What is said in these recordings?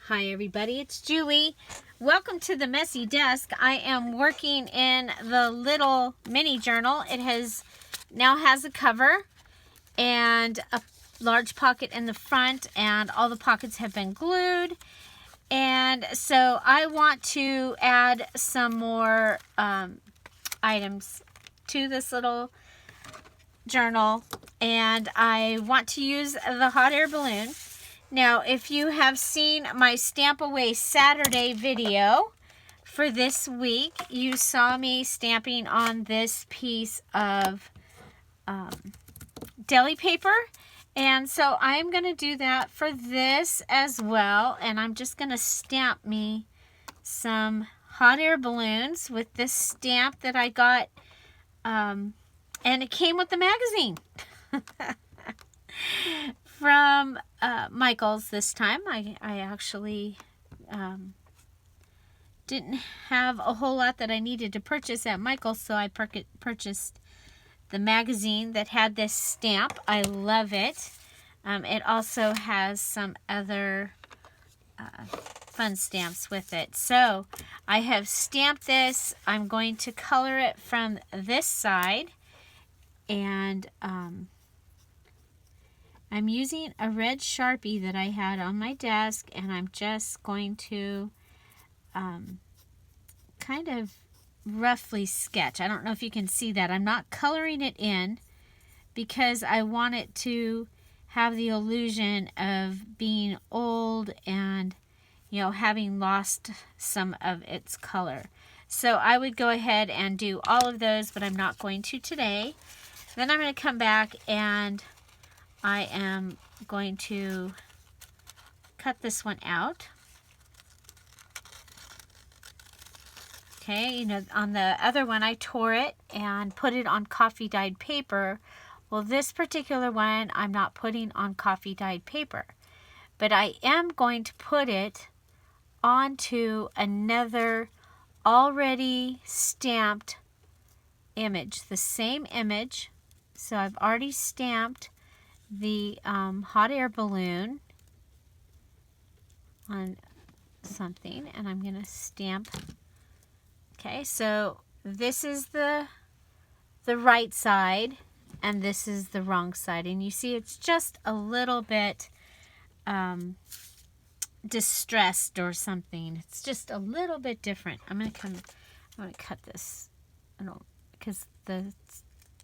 Hi everybody, it's Julie. Welcome to the Messy Desk. I am working in the little mini journal. It now has a cover and a large pocket in the front, and all the pockets have been glued. And so I want to add some more items to this little journal, and I want to use the hot air balloon. Now, if you have seen my Stamp Away Saturday video for this week, you saw me stamping on this piece of deli paper. And so I'm going to do that for this as well. And I'm just going to stamp me some hot air balloons with this stamp that I got. And it came with the magazine. From Michael's this time. I actually didn't have a whole lot that I needed to purchase at Michael's, so I purchased the magazine that had this stamp. I love it. It also has some other fun stamps with it. So I have stamped this. I'm going to color it from this side, and I'm using a red Sharpie that I had on my desk, and I'm just going to kind of roughly sketch. I don't know if you can see that. I'm not coloring it in because I want it to have the illusion of being old and, you know, having lost some of its color. So I would go ahead and do all of those, but I'm not going to today. Then I'm going to come back and I am going to cut this one out. Okay, you know, on the other one I tore it and put it on coffee dyed paper. Well, this particular one I'm not putting on coffee dyed paper, but I am going to put it onto another already stamped image, the same image. So I've already stamped the hot air balloon on something, and I'm going to stamp. Okay, so this is the right side, and this is the wrong side, and you see it's just a little bit distressed or something. It's just a little bit different. I'm going to cut this, because the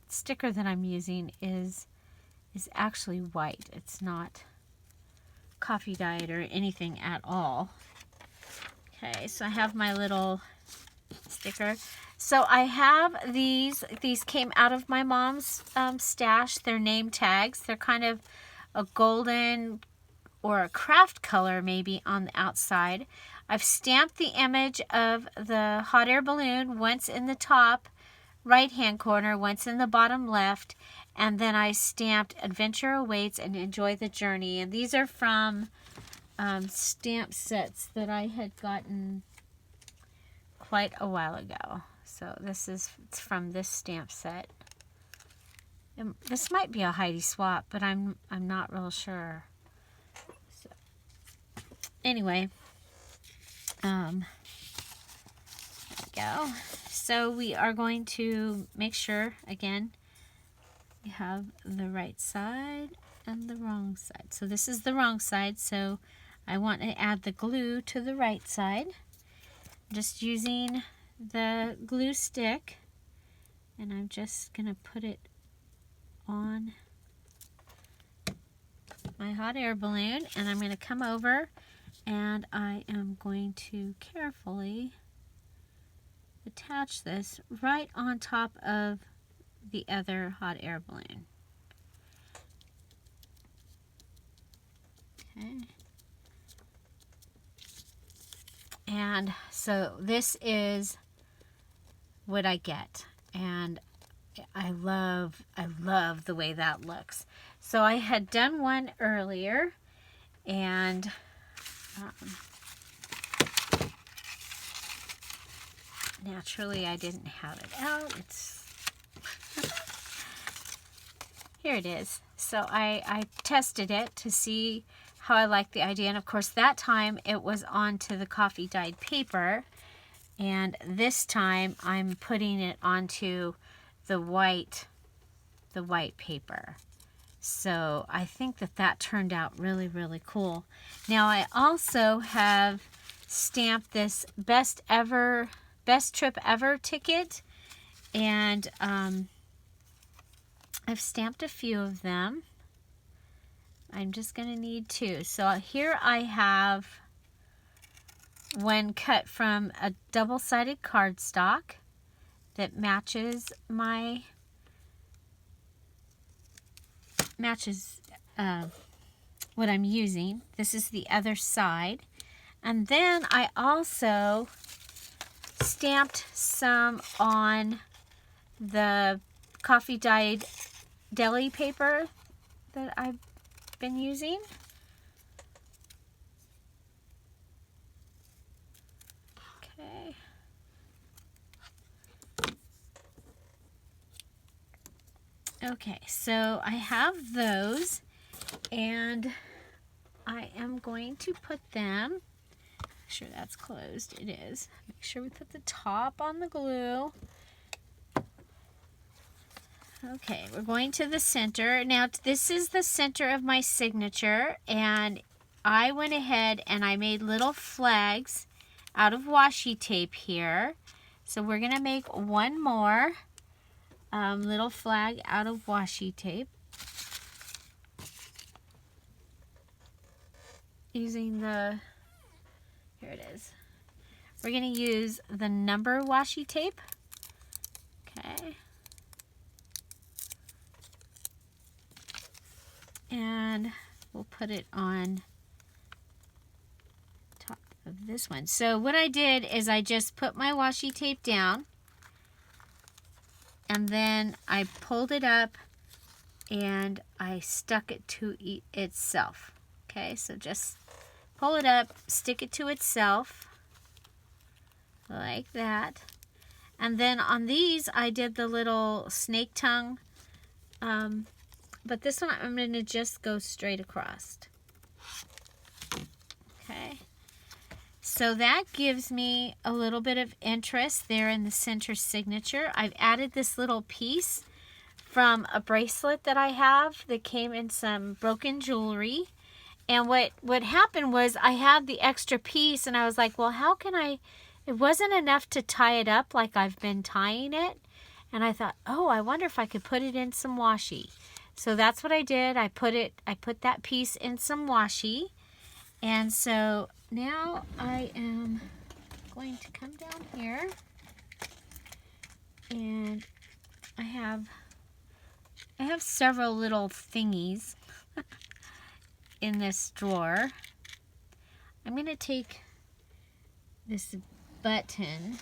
sticker that I'm using is actually white. It's not coffee dyed or anything at all. Okay, so I have my little sticker. So I have these came out of my mom's stash. They're name tags. They're kind of a golden or a craft color maybe on the outside. I've stamped the image of the hot air balloon once in the top right hand corner, once in the bottom left, and then I stamped Adventure Awaits and Enjoy the Journey. And these are from stamp sets that I had gotten quite a while ago. So it's from this stamp set. And this might be a Heidi swap, but I'm not real sure. So anyway, there we go. So we are going to make sure, again, we have the right side and the wrong side. So this is the wrong side, so I want to add the glue to the right side. Just using the glue stick, and I'm just going to put it on my hot air balloon, and I'm going to come over and I am going to carefully attach this right on top of the other hot air balloon. Okay. And so this is what I get, and I love the way that looks. So I had done one earlier, and naturally I didn't have it out. Here it is. So I tested it to see how I like the idea. And of course that time it was onto the coffee dyed paper, and this time I'm putting it onto the white paper. So I think that turned out really, really cool. Now I also have stamped this best trip ever ticket, and I've stamped a few of them. I'm just going to need 2. So here I have one cut from a double-sided cardstock that matches what I'm using. This is the other side. And then I also stamped some on the coffee dyed deli paper that I've been using. Okay. Okay, so I have those, and I am going to put them, make sure that's closed, it is. Make sure we put the top on the glue. Okay, we're going to the center. Now this is the center of my signature, and I went ahead and I made little flags out of washi tape here. So we're going to make one more little flag out of washi tape using here it is. We're going to use the number washi tape. Okay. And we'll put it on top of this one. So what I did is I just put my washi tape down, and then I pulled it up and I stuck it to itself. Okay, so just pull it up, stick it to itself like that. And then on these I did the little snake tongue, but this one I'm going to just go straight across. Okay, so that gives me a little bit of interest there in the center signature. I've added this little piece from a bracelet that I have that came in some broken jewelry. And what happened was I had the extra piece, and I was like, well, how can it wasn't enough to tie it up like I've been tying it. And I thought, oh, I wonder if I could put it in some washi. So that's what I did. I put that piece in some washi. And so now I am going to come down here, and I have several little thingies in this drawer. I'm going to take this button.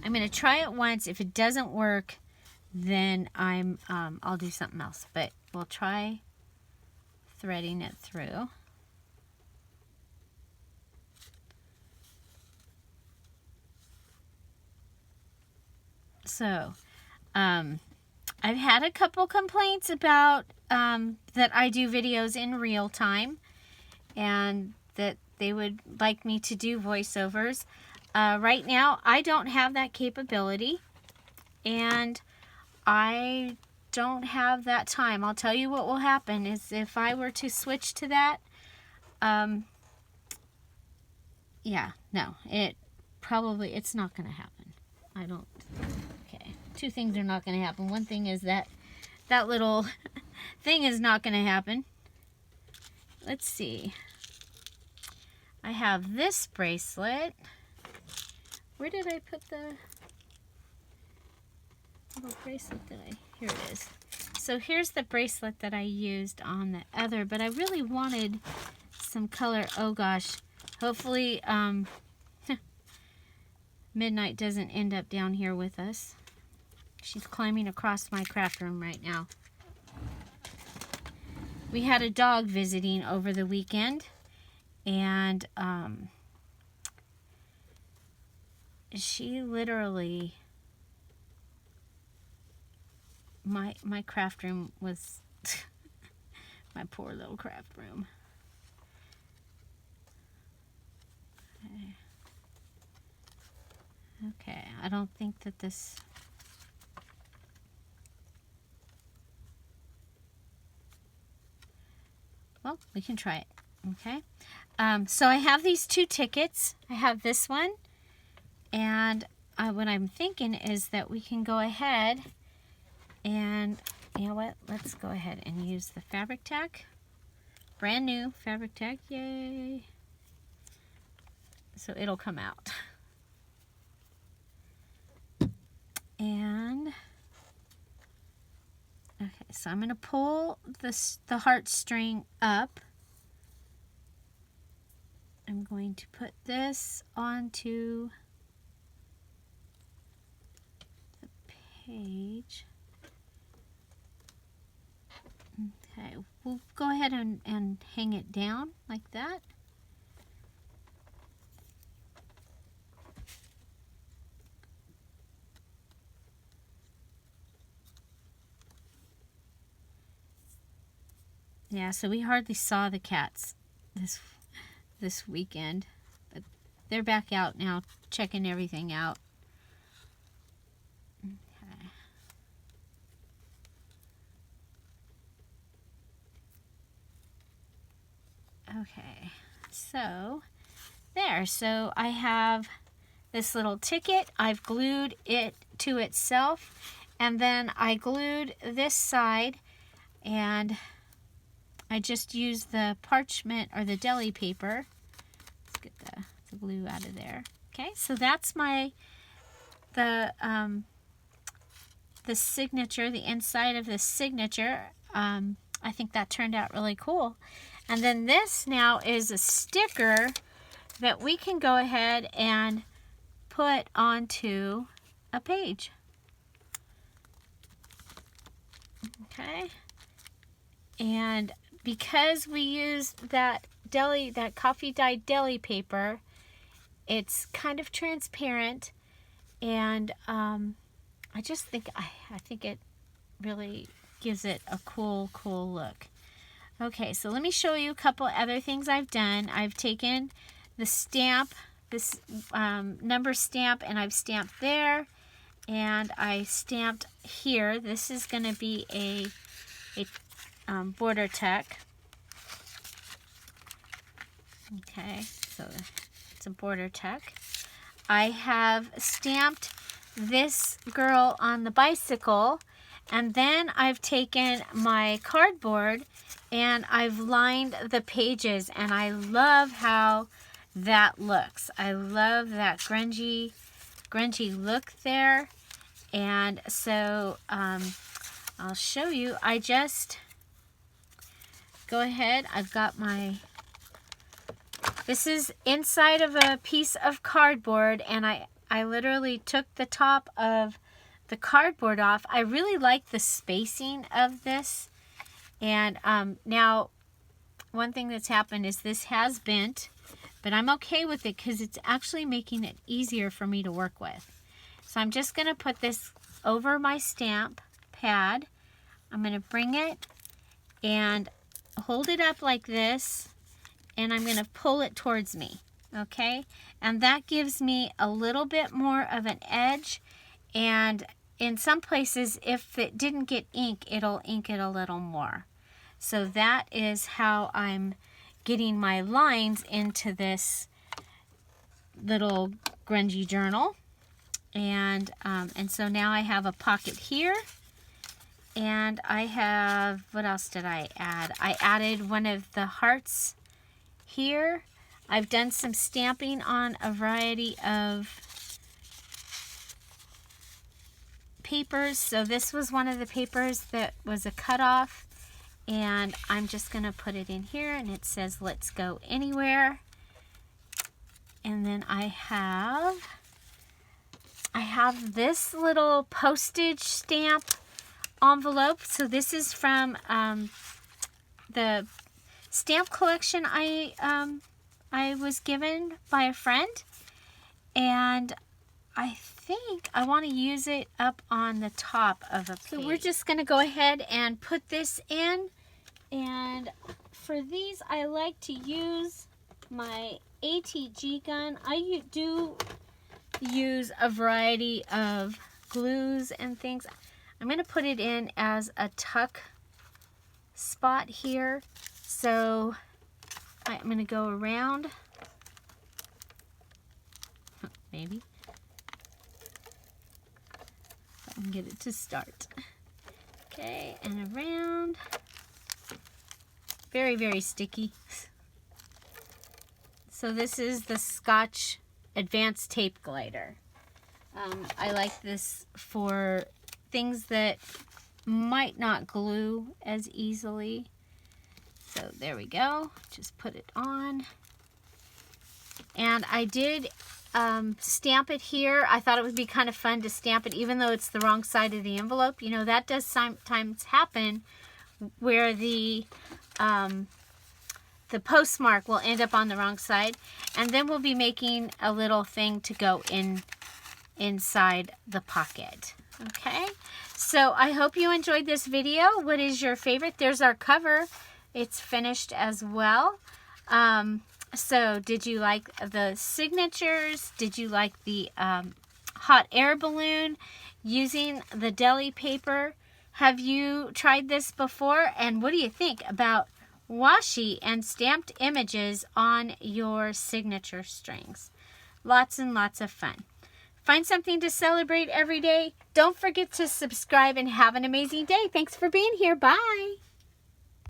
I'm going to try it once. If it doesn't work, then I'll do something else. But we'll try threading it through. So, I've had a couple complaints about that I do videos in real time, and that they would like me to do voiceovers. Right now, I don't have that capability, and I don't have that time. I'll tell you what will happen is if I were to switch to that, yeah, no, it's not going to happen. Okay, 2 things are not going to happen. One thing is that little thing is not going to happen. Let's see. I have this bracelet. Where did I put the little bracelet here it is. So here's the bracelet that I used on the other, but I really wanted some color. Oh gosh, hopefully Midnight doesn't end up down here with us. She's climbing across my craft room right now. We had a dog visiting over the weekend, and she literally, my craft room was My poor little craft room. Okay, I don't think that this... Well, we can try it. Okay. So I have these 2 tickets. I have this one. And what I'm thinking is that we can go ahead and, you know what? Let's go ahead and use the fabric tack. Brand new fabric tack. Yay. So it'll come out. And okay, so I'm going to pull the heartstring up. I'm going to put this onto the page. Okay, we'll go ahead and hang it down like that. Yeah, so we hardly saw the cats this weekend, but they're back out now, checking everything out. Okay, so there. So I have this little ticket. I've glued it to itself, and then I glued this side, and I just used the parchment or the deli paper. Let's get the glue out of there. Okay, so that's the signature, the inside of the signature. I think that turned out really cool. And then this now is a sticker that we can go ahead and put onto a page. Okay. And because we used that coffee dyed deli paper, it's kind of transparent, and I just think I think it really gives it a cool look. Okay, so let me show you a couple other things I've done. I've taken the stamp, this number stamp, and I've stamped there, and I stamped here. This is going to be a border tack. Okay, so it's a border tack. I have stamped this girl on the bicycle, and then I've taken my cardboard and I've lined the pages, and I love how that looks. I love that grungy look there. And so I'll show you. I just go ahead. I've got this is inside of a piece of cardboard, and I literally took the top of the cardboard off. I really like the spacing of this. And now one thing that's happened is this has bent, but I'm okay with it because it's actually making it easier for me to work with. So I'm just going to put this over my stamp pad. I'm going to bring it and hold it up like this, and I'm going to pull it towards me. Okay? And that gives me a little bit more of an edge, and in some places, if it didn't get ink, it'll ink it a little more. So that is how I'm getting my lines into this little grungy journal. And so now I have a pocket here. And I have, what else did I add? I added one of the hearts here. I've done some stamping on a variety of papers. So this was one of the papers that was a cutoff. And I'm just going to put it in here, and it says, "Let's go anywhere." And then I have this little postage stamp envelope. So this is from the stamp collection I was given by a friend, and I think I want to use it up on the top of a page. So we're just going to go ahead and put this in, And for these, I like to use my ATG gun. I do use a variety of glues and things. I'm going to put it in as a tuck spot here. So I'm going to go around, maybe. I can get it to start. Okay, and around. Very, very sticky. So this is the Scotch Advanced Tape Glider. I like this for things that might not glue as easily. So there we go. Just put it on. And I did stamp it here. I thought it would be kind of fun to stamp it even though it's the wrong side of the envelope. You know, that does sometimes happen where the postmark will end up on the wrong side. And then we'll be making a little thing to go inside the pocket. Okay, so I hope you enjoyed this video. What is your favorite? There's our cover. It's finished as well. So did you like the signatures? Did you like the hot air balloon using the deli paper? Have you tried this before? And what do you think about washi and stamped images on your signature strings? Lots and lots of fun. Find something to celebrate every day. Don't forget to subscribe and have an amazing day. Thanks for being here. Bye.